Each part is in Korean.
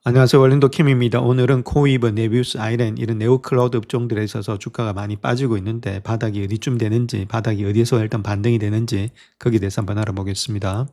안녕하세요. 월린도 킴입니다. 오늘은 코이브, 네비우스, 아이렌 이런 네오클라우드 업종들에 있어서 주가가 많이 빠지고 있는데 바닥이 어디쯤 되는지, 바닥이 어디에서 일단 반등이 되는지 거기에 대해서 한번 알아보겠습니다.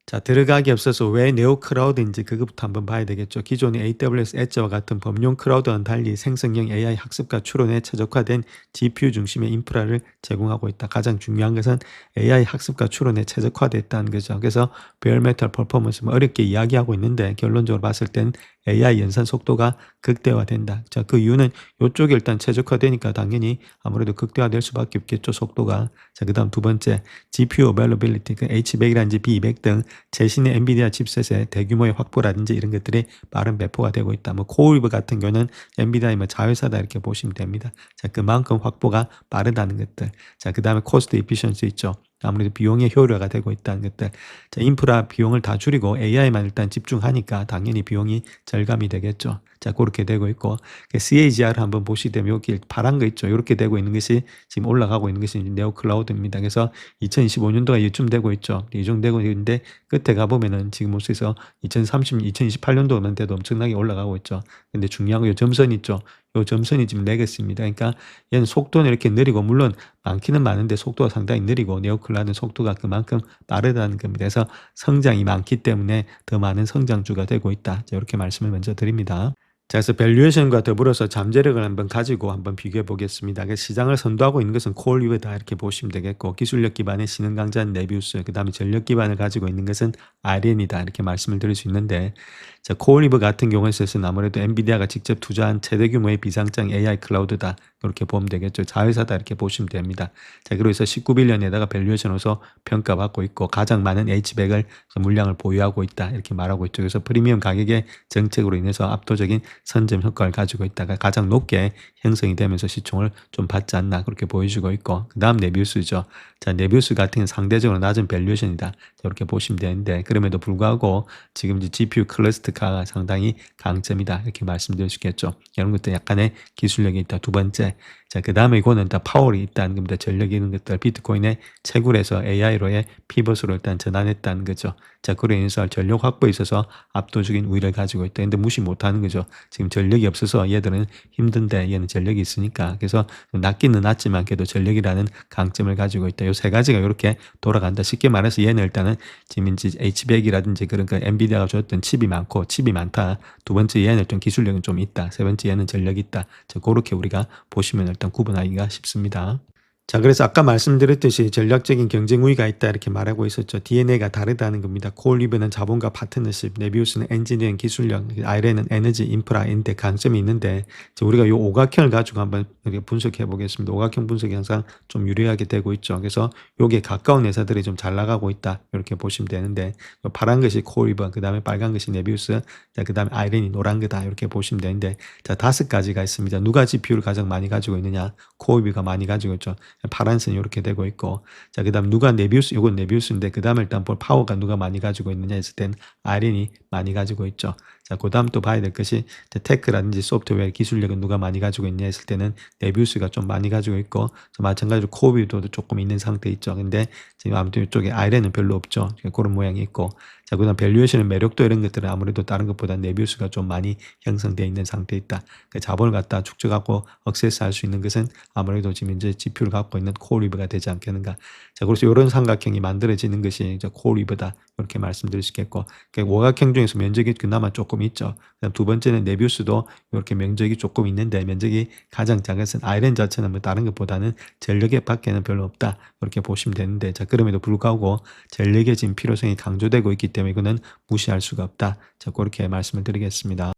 자, 들어가기 앞서서 왜 네오 클라우드인지 그것부터 한번 봐야 되겠죠. 기존의 AWS 엣지와 같은 범용 클라우드와는 달리 생성형 AI 학습과 추론에 최적화된 GPU 중심의 인프라를 제공하고 있다. 가장 중요한 것은 AI 학습과 추론에 최적화됐다는 거죠. 그래서 베어메탈 퍼포먼스 어렵게 이야기하고 있는데 결론적으로 봤을 땐 AI 연산 속도가 극대화된다. 자, 그 이유는 이쪽이 일단 최적화되니까 당연히 아무래도 극대화될 수밖에 없겠죠. 속도가. 자, 그다음 두 번째 GPU availability, 그 H100이라든지 B200 등 최신의 엔비디아 칩셋의 대규모의 확보라든지 이런 것들이 빠른 배포가 되고 있다. 뭐 코어리브 같은 경우는 엔비디아의 뭐 자회사다 이렇게 보시면 됩니다. 자, 그만큼 확보가 빠르다는 것들. 자, 그다음에 코스트 에피션시 있죠. 아무래도 비용의 효율화가 되고 있다는 것들. 자, 인프라 비용을 다 줄이고 AI만 일단 집중하니까 당연히 비용이 절감이 되겠죠. 자, 그렇게 되고 있고 CAGR 한번 보시게 되면 여기 파란 거 있죠. 이렇게 되고 있는 것이 지금 올라가고 있는 것이 네오 클라우드입니다. 그래서 2025년도가 이쯤 되고 있죠. 이 정도 되고 있는데 끝에 가보면은 지금 모습에서 2030, 2028년도만 돼도 엄청나게 올라가고 있죠. 근데 중요한 건 요 점선 있죠. 요 점선이 지금 레거시입니다. 그러니까 얘는 속도는 이렇게 느리고 물론 많기는 많은데 속도가 상당히 느리고 네오클라우드는 속도가 그만큼 빠르다는 겁니다. 그래서 성장이 많기 때문에 더 많은 성장주가 되고 있다. 자, 이렇게 말씀을 먼저 드립니다. 자, 그래서 밸류에이션과 더불어서 잠재력을 한번 가지고 한번 비교해 보겠습니다. 그래서 시장을 선도하고 있는 것은 코어리브다 이렇게 보시면 되겠고 기술력 기반의 신흥 강자는 네비우스, 그다음에 전력 기반을 가지고 있는 것은 아이렌이다 이렇게 말씀을 드릴 수 있는데 자, 코어리브 같은 경우에 있어서는 아무래도 엔비디아가 직접 투자한 최대 규모의 비상장 AI 클라우드다 이렇게 보면 되겠죠. 자회사다 이렇게 보시면 됩니다. 자, 그래서 19빌리언에다가 밸류에이션으로서 평가받고 있고 가장 많은 H100을 물량을 보유하고 있다 이렇게 말하고 있죠. 그래서 프리미엄 가격의 정책으로 인해서 압도적인 선점 효과를 가지고 있다가 가장 높게 형성이 되면서 시총을 좀 받지 않나 그렇게 보여주고 있고 그 다음 네비우스죠. 자, 네비우스 같은 경우는 상대적으로 낮은 밸류에이션이다 이렇게 보시면 되는데 그럼에도 불구하고 지금 이제 GPU 클러스터가 상당히 강점이다 이렇게 말씀드릴 수 있겠죠. 이런 것도 약간의 기술력이 있다. 두 번째, 자, 그 다음에 이거는 다 파워이 있다는 겁니다. 전력이 있는 것들 비트코인의 채굴에서 AI로의 피벗으로 일단 전환했다는 거죠. 자, 그로 인해서 전력 확보에 있어서 압도적인 우위를 가지고 있다. 근데 무시 못하는 거죠. 지금 전력이 없어서 얘들은 힘든데 얘는 전력이 있으니까. 그래서 낮기는 낮지만 그래도 전력이라는 강점을 가지고 있다. 요 세 가지가 이렇게 돌아간다. 쉽게 말해서 얘는 일단은 지금 이제 H100이라든지 그런 그 엔비디아가 줬던 칩이 많고 칩이 많다. 두 번째 얘는 좀 기술력은 좀 있다. 세 번째 얘는 전력이 있다. 자, 그렇게 우리가 보시면 일단 구분하기가 쉽습니다. 자, 그래서 아까 말씀드렸듯이 전략적인 경쟁 우위가 있다 이렇게 말하고 있었죠. DNA가 다르다는 겁니다. 코올리브는 자본과 파트너십, 네비우스는 엔지니어링 기술력, 아이렌은 에너지, 인프라인데 강점이 있는데 우리가 이 오각형을 가지고 한번 이렇게 분석해 보겠습니다. 오각형 분석이 항상 좀 유리하게 되고 있죠. 그래서 요게 가까운 회사들이 좀 잘 나가고 있다 이렇게 보시면 되는데 파란 것이 코올리브, 그 다음에 빨간 것이 네비우스, 자, 그 다음에 아이렌이 노란 거다 이렇게 보시면 되는데 자, 다섯 가지가 있습니다. 누가 GPU를 가장 많이 가지고 있느냐? 코올리브가 많이 가지고 있죠. 파란 선이 이렇게 되고 있고 자, 그다음 누가 네비우스, 이건 네비우스인데 그다음에 일단 볼 파워가 누가 많이 가지고 있느냐 했을 땐 아이린이 많이 가지고 있죠. 자, 그다음 또 봐야 될 것이 테크라든지 소프트웨어 기술력은 누가 많이 가지고 있냐 했을 때는 네비우스가 좀 많이 가지고 있고 마찬가지로 코어비도 조금 있는 상태 있죠. 근데 지금 아무튼 이쪽에 아이렌은 별로 없죠. 그런 모양이 있고 자, 그다음 밸류에이션의 매력도 이런 것들은 아무래도 다른 것보다 네비우스가 좀 많이 형성되어 있는 상태에 있다. 그 자본을 갖다 축적하고 억세스할 수 있는 것은 아무래도 지금 이제 GPU를 갖고 있는 코어리브가 되지 않겠는가. 자, 그래서 이런 삼각형이 만들어지는 것이 이제 코어리브다 이렇게 말씀드릴 수 있겠고 오각형 중에서 면적이 그나마 조금 있죠. 그다음 두 번째는 네비우스도 이렇게 면적이 조금 있는데 면적이 가장 작은 것은 아이렌 자체는 뭐 다른 것보다는 전력의 밖에는 별로 없다 이렇게 보시면 되는데 자, 그럼에도 불구하고 전력의 지금 필요성이 강조되고 있기 때문에 이거는 무시할 수가 없다. 자, 그렇게 말씀을 드리겠습니다.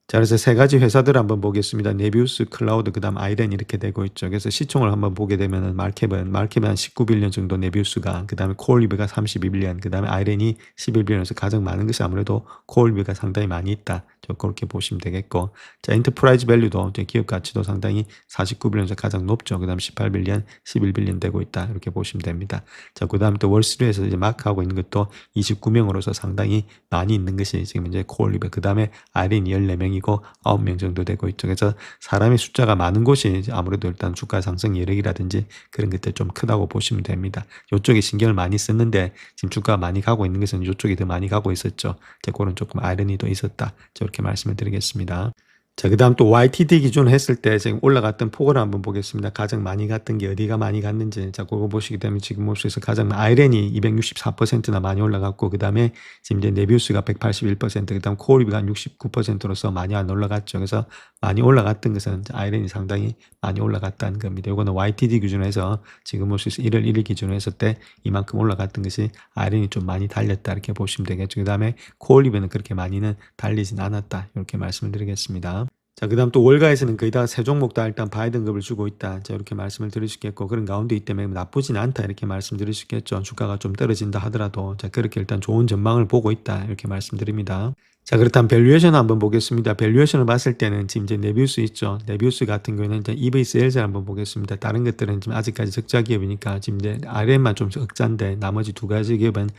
자, 그래서 세 가지 회사들 한번 보겠습니다. 네비우스, 클라우드, 그다음 아이렌 이렇게 되고 있죠. 그래서 시총을 한번 보게 되면은 마켓은 한 19빌리언 정도 네비우스가, 그다음에 코올리브가 32빌리언, 그다음에 아이렌이 11빌리언에서 가장 많은 것이 아무래도 코올리브가 상당히 많이 있다. 저 그렇게 보시면 되겠고, 자, 엔터프라이즈 밸류도 기업 가치도 상당히 49빌리언에서 가장 높죠. 그다음 18빌리언, 11빌리언 되고 있다. 이렇게 보시면 됩니다. 자, 그다음 또 월스트리트에서 이제 마크하고 있는 것도 29명으로서 상당히 많이 있는 것이 지금 이제 코올리브, 그다음에 아이렌이 14명이고 9명 정도 되고 있죠. 그래서 사람의 숫자가 많은 곳이 아무래도 일단 주가 상승 여력이라든지 그런 것들 좀 크다고 보시면 됩니다. 이쪽에 신경을 많이 썼는데 지금 주가가 많이 가고 있는 것은 이쪽이 더 많이 가고 있었죠. 그런 조금 아이러니도 있었다. 이렇게 말씀을 드리겠습니다. 자, 그다음 또 YTD 기준으로 했을 때 지금 올라갔던 폭을 한번 보겠습니다. 가장 많이 갔던 게 어디가 많이 갔는지. 자, 그거 보시게 되면 지금 모습에서 가장 아이렌이 264%나 많이 올라갔고, 그다음에 지금 이제 네비우스가 181%, 그다음 코어리브가 한 69%로서 많이 안 올라갔죠. 그래서 많이 올라갔던 것은 이제 아이렌이 상당히 많이 올라갔다는 겁니다. 이거는 YTD 기준으로 해서 지금 모습에서 1월 1일 기준으로 했을 때 이만큼 올라갔던 것이 아이렌이 좀 많이 달렸다 이렇게 보시면 되겠죠. 그다음에 코어리브는 그렇게 많이는 달리진 않았다 이렇게 말씀을 드리겠습니다. 자, 그다음 또 월가에서는 거의 다 세 종목 다 일단 바이 등급을 주고 있다. 자, 이렇게 말씀을 드릴 수 있겠고, 그런 가운데이기 때문에 나쁘진 않다 이렇게 말씀드릴 수 있겠죠. 주가가 좀 떨어진다 하더라도 자, 그렇게 일단 좋은 전망을 보고 있다 이렇게 말씀드립니다. 자, 그렇다면 밸류에이션 한번 보겠습니다. 밸류에이션을 봤을 때는 지금 이제 네비우스 있죠. 네비우스 같은 경우에는 이제 EV 세일즈 한번 보겠습니다. 다른 것들은 지금 아직까지 적자 기업이니까 지금 이제 RM만 좀 적자인데 나머지 두 가지 기업은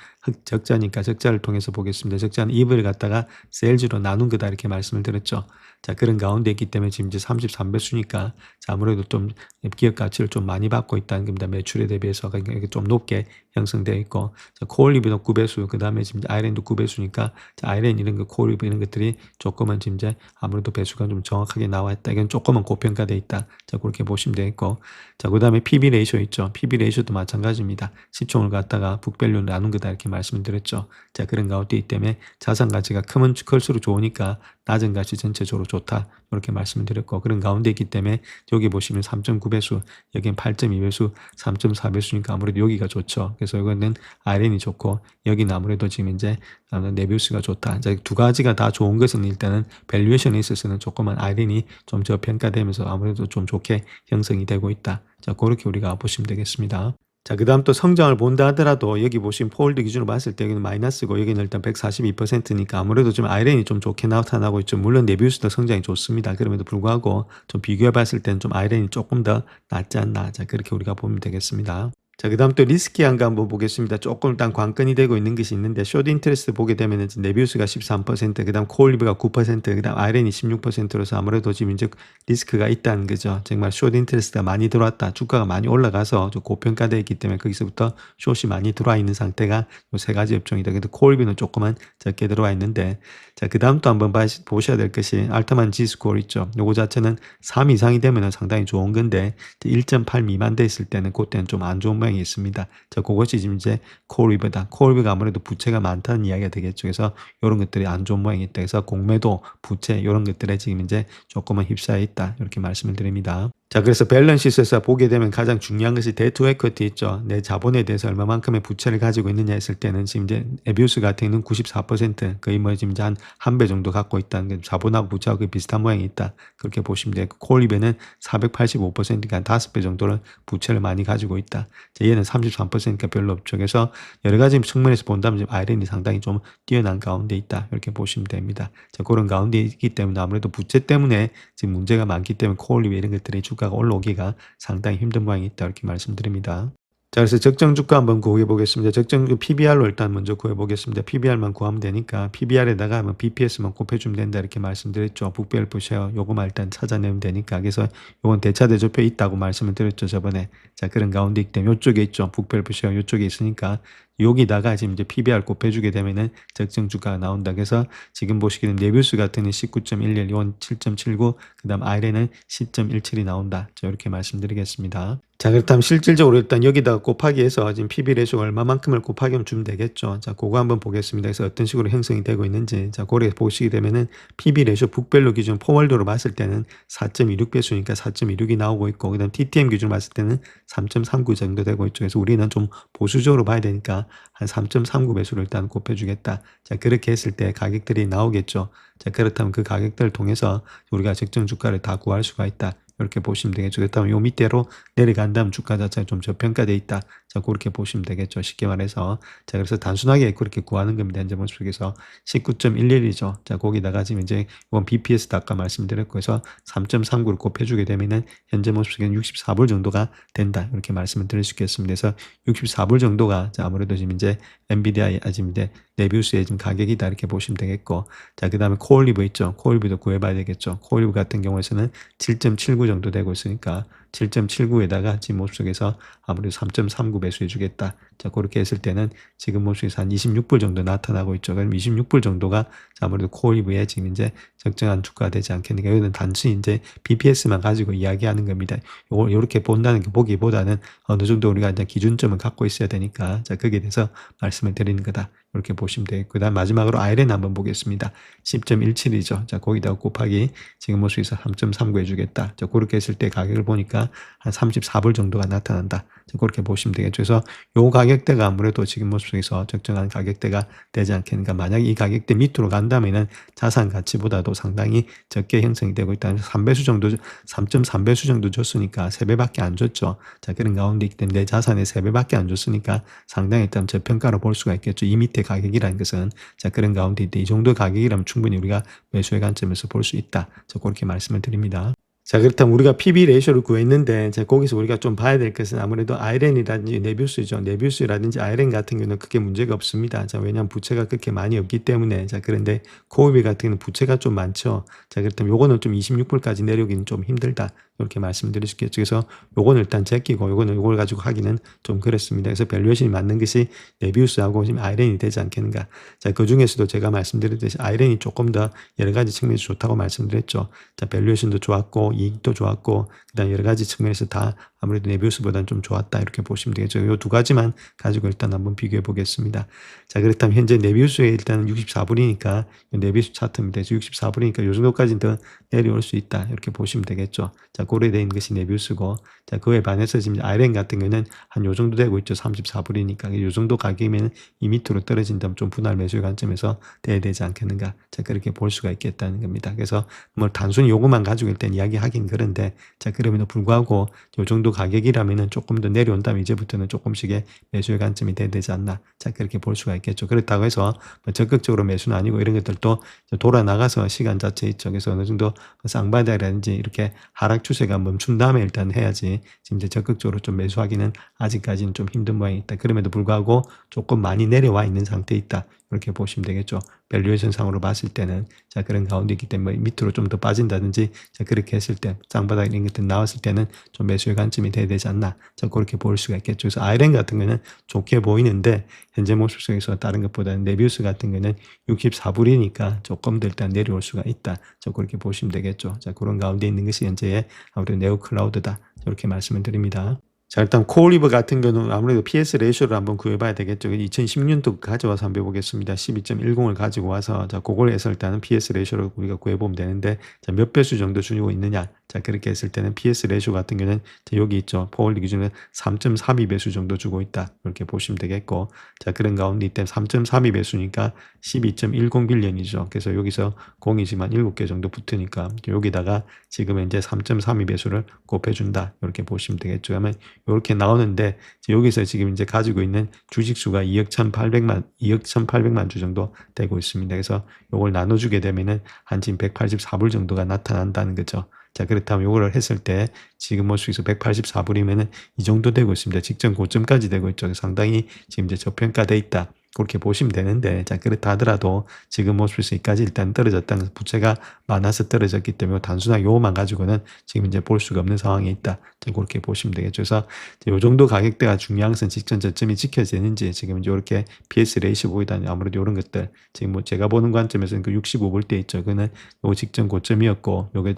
적자니까 적자를 통해서 보겠습니다. 적자는 EV를 갖다가 세일즈로 나눈 거다 이렇게 말씀을 드렸죠. 자, 그런 가운데 있기 때문에 지금 이제 33배수니까 아무래도 좀 기업 가치를 좀 많이 받고 있다는 겁니다. 매출에 대비해서 좀 높게 형성되어 있고, 자, 코올리브도 9배수, 그 다음에 지금 아이렌도 9배수니까 아이렌 이런 거, 코올리브 이런 것들이 조금은 지금 이제 아무래도 배수가 좀 정확하게 나와 있다. 이건 조금은 고평가되어 있다. 자, 그렇게 보시면 되겠고, 자, 그 다음에 PB 레이쇼 있죠. PB 레이쇼도 마찬가지입니다. 시총을 갖다가 북밸류 나눈 거다 이렇게 말씀을 드렸죠. 자, 그런 가운데 있기 때문에 자산 가치가 크면 클수록 좋으니까 낮은 가치 전체적으로 좋다 이렇게 말씀을 드렸고, 그런 가운데 있기 때문에 여기 보시면 3.9배수, 여기는 8.2배수, 3.4배수니까 아무래도 여기가 좋죠. 그래서 이거는 아이렌이 좋고, 여기는 아무래도 지금 이제 네비우스가 좋다. 이제 두 가지가 다 좋은 것은 일단은 밸류에이션에 있어서는 조금만 아이렌이 좀 저평가되면서 아무래도 좀 좋게 형성이 되고 있다. 자, 그렇게 우리가 보시면 되겠습니다. 자, 그 다음 또 성장을 본다 하더라도 여기 보시면 포홀드 기준으로 봤을 때 여기는 마이너스고 여기는 일단 142%니까 아무래도 좀 아이렌이 좀 좋게 나타나고 있죠. 물론 네비우스도 성장이 좋습니다. 그럼에도 불구하고 좀 비교해 봤을 때는 좀 아이렌이 조금 더 낫지 않나. 자, 그렇게 우리가 보면 되겠습니다. 자, 그 다음 또 리스키한 거 한번 보겠습니다. 조금 일단 관건이 되고 있는 것이 있는데, 숏 인트레스트 보게 되면은 네비우스가 13%, 그 다음 코올리브가 9%, 그 다음 아이렌이 16%로서 아무래도 지금 이제 리스크가 있다는 거죠. 정말 숏 인트레스트가 많이 들어왔다. 주가가 많이 올라가서 좀 고평가되어 있기 때문에 거기서부터 숏이 많이 들어와 있는 상태가 이 세 가지 업종이다. 근데 코올리브는 조금은 적게 들어와 있는데, 자, 그 다음 또 한번 보셔야 될 것이 알트만 지스코어 있죠. 요거 자체는 3 이상이 되면 상당히 좋은 건데, 1.8 미만 돼 있을 때는 그때는 좀 안 좋은 모양이 있습니다. 자, 그것이 지금 이제 코올리브다. 코올리브가 아무래도 부채가 많다는 이야기가 되겠죠. 그래서 이런 것들이 안 좋은 모양이 있다. 그래서 공매도, 부채 이런 것들에 지금 이제 조금은 휩싸여 있다. 이렇게 말씀을 드립니다. 자, 그래서 밸런시스에서 보게 되면 가장 중요한 것이 데트 에쿼티 있죠. 내 자본에 대해서 얼마만큼의 부채를 가지고 있느냐 했을 때는 지금 이제 에비우스 같은 경우는 94%, 거의 뭐 지금 이제 한 배 정도 갖고 있다는 게 자본하고 부채하고 거의 비슷한 모양이 있다. 그렇게 보시면 되고, 코올리브는 485%니까 한 5배 정도는 부채를 많이 가지고 있다. 자, 얘는 33%니까 별로 없죠. 그래서 여러 가지 측면에서 본다면 지금 아이렌이 상당히 좀 뛰어난 가운데 있다. 이렇게 보시면 됩니다. 자, 그런 가운데 있기 때문에 아무래도 부채 때문에 지금 문제가 많기 때문에 코올리브 이런 것들의 주가가 올라오기가 상당히 힘든 모양이 있다. 이렇게 말씀드립니다. 자, 그래서 적정 주가 한번 구해 보겠습니다. 적정 PBR로 일단 먼저 구해 보겠습니다. PBR만 구하면 되니까 PBR에다가 뭐 BPS만 곱해주면 된다 이렇게 말씀드렸죠. 북별표 쉐어 요거만 일단 찾아내면 되니까. 그래서 요건 대차 대조표에 있다고 말씀을 드렸죠, 저번에. 자, 그런 가운데 있기 때문에 요쪽에 있죠. 북별표 쉐어 요쪽에 있으니까 여기다가 지금 이제 PBR 곱해주게 되면은 적정 주가가 나온다. 그래서 지금 보시기에는 네비우스 같은 경우는 19.11, 이건 7.79, 그 다음 아이렌은 10.17이 나온다. 자, 이렇게 말씀드리겠습니다. 자, 그렇다면 실질적으로 일단 여기다가 곱하기 해서 지금 PB 레이쇼가 얼마만큼을 곱하기 하면 주면 되겠죠. 자, 그거 한번 보겠습니다. 그래서 어떤 식으로 형성이 되고 있는지. 자, 고래 보시게 되면은 PB 레이쇼 북별로 기준 포월드로 봤을 때는 4.26배수니까 4.26이 나오고 있고, 그 다음 TTM 기준으로 봤을 때는 3.39 정도 되고 있죠. 그래서 우리는 좀 보수적으로 봐야 되니까 한 3.39배수를 일단 곱해주겠다. 자, 그렇게 했을 때 가격들이 나오겠죠. 자, 그렇다면 그 가격들을 통해서 우리가 적정 주가를 다 구할 수가 있다. 이렇게 보시면 되겠죠. 그렇다면 요 밑으로 내려간다면 주가 자체가 좀 저평가되어 있다. 자, 그렇게 보시면 되겠죠. 쉽게 말해서. 자, 그래서 단순하게 그렇게 구하는 겁니다. 현재 모습 속에서 19.11이죠. 자, 거기다가 지금 이제 이건 BPS도 아까 말씀드렸고 해서 3.39를 곱해주게 되면은 현재 모습 속에는 64불 정도가 된다. 이렇게 말씀을 드릴 수 있겠습니다. 그래서 64불 정도가 자, 아무래도 지금 이제 엔비디아 지금 이제 네비우스의 지금 가격이다. 이렇게 보시면 되겠고. 자, 그 다음에 코올리브 있죠. 코올리브도 구해봐야 되겠죠. 코올리브 같은 경우에서는 7.79 정도 되고 있으니까 7.79에다가 지금 모습에서 아무래도 3.39 매수해 주겠다. 자, 그렇게 했을 때는 지금 모습에서 한 26불 정도 나타나고 있죠. 그럼 26불 정도가 아무래도 코올리브의 지금 이제 적정한 주가가 되지 않겠는가. 이거는 단순히 이제 BPS만 가지고 이야기하는 겁니다. 요걸 이렇게 본다는 게 보기보다는 어느 정도 우리가 이제 기준점을 갖고 있어야 되니까, 자, 거기에 대해서 말씀을 드리는 거다. 이렇게 보시면 되겠고, 그다음 마지막으로 아이렌 한번 보겠습니다. 10.17이죠. 자, 거기다가 곱하기 지금 모습에서 3.39 해주겠다. 자, 그렇게 했을 때 가격을 보니까 한 34불 정도가 나타난다. 자, 그렇게 보시면 되겠죠. 그래서 요 가격대가 아무래도 지금 모습에서 적정한 가격대가 되지 않겠는가. 만약 이 가격대 밑으로 간다면은 자산 가치보다도 상당히 적게 형성이 되고 있다. 3배수 정도, 3.3배수 정도 줬으니까 3배밖에 안 줬죠. 자, 그런 가운데 있기 때문에 내 자산의 3배밖에 안 줬으니까 상당히 일단 저평가로 볼 수가 있겠죠. 이 밑에 가격이라는 것은. 자, 그런 가운데 있대. 이 정도 가격이라면 충분히 우리가 매수의 관점에서 볼 수 있다. 저 그렇게 말씀을 드립니다. 자, 그렇다면 우리가 PB 레이쇼를 구했는데, 자, 거기서 우리가 좀 봐야 될 것은 아무래도 아이렌이라든지 네뷰스죠. 네뷰스라든지 아이렌 같은 경우는 크게 문제가 없습니다. 자, 왜냐하면 부채가 그렇게 많이 없기 때문에. 자, 그런데 코오비 같은 경우는 부채가 좀 많죠. 자, 그렇다면 요거는 좀 26불까지 내려오기는 좀 힘들다. 이렇게 말씀드릴 수 있겠죠. 그래서 요거는 일단 제끼고 요걸 가지고 하기는 좀 그렇습니다. 그래서 밸류에이션이 맞는 것이 네비우스하고 지금 아이렌이 되지 않겠는가. 자, 그 중에서도 제가 말씀드렸듯이 아이렌이 조금 더 여러 가지 측면에서 좋다고 말씀드렸죠. 자, 밸류에이션도 좋았고 이익도 좋았고 그다음 여러 가지 측면에서 다 아무래도 네비우스보다는 좀 좋았다. 이렇게 보시면 되겠죠. 요 두 가지만 가지고 일단 한번 비교해 보겠습니다. 자, 그렇다면 현재 네비우스에 일단 64불이니까 네비우스 차트입니다. 64불이니까 요 정도까지는 더 내려올 수 있다. 이렇게 보시면 되겠죠. 자, 고려되어 있는 것이 네비우스고, 자, 그에 반해서 지금 아이렌 같은 경우는 한 요 정도 되고 있죠. 34불이니까. 요 정도 가격이면 이 밑으로 떨어진다면 좀 분할 매수의 관점에서 돼야 되지 않겠는가. 자, 그렇게 볼 수가 있겠다는 겁니다. 그래서 뭐 단순히 요것만 가지고 일단 이야기하긴 그런데, 자, 그럼에도 불구하고 요 정도 가격이라면은 조금 더 내려온다면 이제부터는 조금씩의 매수의 관점이 돼야 되지 않나. 자, 그렇게 볼 수가 있겠죠. 그렇다고 해서 뭐 적극적으로 매수는 아니고 이런 것들도 돌아 나가서 시간 자체 있죠. 그래서 어느 정도 쌍바닥이라든지 이렇게 하락 추세가 멈춘 다음에 일단 해야지 지금 이제 적극적으로 좀 매수하기는 아직까지는 좀 힘든 모양이 있다. 그럼에도 불구하고 조금 많이 내려와 있는 상태에 있다. 이렇게 보시면 되겠죠. 밸류에이션 상으로 봤을 때는. 자, 그런 가운데 있기 때문에 밑으로 좀 더 빠진다든지, 자, 그렇게 했을 때 쌍바닥 이런 것들 나왔을 때는 좀 매수의 관점이 돼야 되지 않나. 자, 그렇게 볼 수가 있겠죠. 그래서 아이렌 같은 거는 좋게 보이는데 현재 모습 속에서 다른 것보다는 네비우스 같은 거는 64불이니까 조금 더 일단 내려올 수가 있다. 자, 그렇게 보시면 되겠죠. 자, 그런 가운데 있는 것이 현재의 아무래도 네오클라우드다. 이렇게 말씀을 드립니다. 자, 일단 코올리브 같은 경우는 아무래도 PS 레이쇼를 한번 구해봐야 되겠죠. 2016년도 가져와서 한번 해보겠습니다. 12.10을 가지고 와서, 자, 그걸 해서 일단은 PS 레이쇼를 우리가 구해보면 되는데, 자, 몇 배수 정도 주고 있느냐. 자, 그렇게 했을 때는 PS 레이쇼 같은 경우는, 자, 여기 있죠. 포올리 기준으로 3.32배수 정도 주고 있다. 이렇게 보시면 되겠고, 자, 그런 가운데 이때 3.32배수니까 12.10빌리언이죠. 그래서 여기서 공이 지금 한 7개 정도 붙으니까, 여기다가 지금 현재 3.32배수를 곱해준다. 이렇게 보시면 되겠죠. 그러면 이렇게 나오는데 여기서 지금 이제 가지고 있는 주식수가 2억 1,800만 주 정도 되고 있습니다. 그래서 이걸 나눠주게 되면은 한 지금 184불 정도가 나타난다는 거죠. 자, 그렇다면 요거를 했을 때 지금 모습에서 184불이면은 이 정도 되고 있습니다. 직전 고점까지 되고 있죠. 상당히 지금 이제 저평가돼 있다. 그렇게 보시면 되는데, 자, 그렇다 하더라도 지금 모습에서 여기까지 일단 떨어졌다는 부채가 많아서 떨어졌기 때문에 단순하게 요것만 가지고는 지금 이제 볼 수가 없는 상황에 있다. 그렇게 보시면 되겠죠. 그래서 요 정도 가격대가 중요한 것은 직전 저점이 지켜지는지, 지금 이제 이렇게 PS 레이시 보이다니 아무래도 이런 것들 지금 뭐 제가 보는 관점에서는 그 65불 때 있죠. 그는 요 직전 고점이었고 요게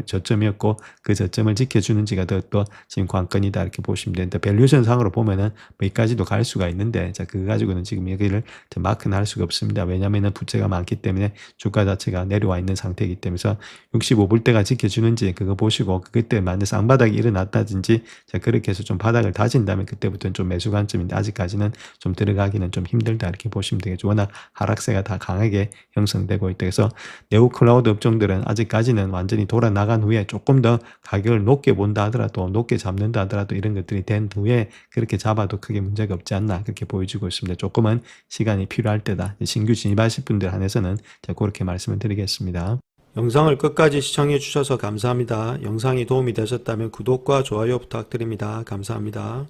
저점이었고 그 저점을 지켜주는지가 또 지금 관건이다. 이렇게 보시면 되는데, 밸류에이션 상으로 보면은 여기까지도 갈 수가 있는데, 자, 그거 가지고는 지금 여기를 마크는 할 수가 없습니다. 왜냐하면 부채가 많기 때문에 주가 자체가 내려와 있는 상태이기 때문에 65불대가 지켜주는지 그거 보시고 그때 만약 쌍바닥이 일어났다든지, 자, 그렇게 해서 좀 바닥을 다진다면 그때부터는 좀 매수 관점인데 아직까지는 좀 들어가기는 좀 힘들다. 이렇게 보시면 되겠죠. 워낙 하락세가 다 강하게 형성되고 있다. 그래서 네오클라우드 업종들은 아직까지는 완전히 돌아 나간 후에 조금 더 가격을 높게 본다 하더라도, 높게 잡는다 하더라도 이런 것들이 된 후에 그렇게 잡아도 크게 문제가 없지 않나 그렇게 보여지고 있습니다. 조금은 시간이 필요할 때다. 신규 진입하실 분들 한해서는 제가 그렇게 말씀을 드리겠습니다. 영상을 끝까지 시청해 주셔서 감사합니다. 영상이 도움이 되셨다면 구독과 좋아요 부탁드립니다. 감사합니다.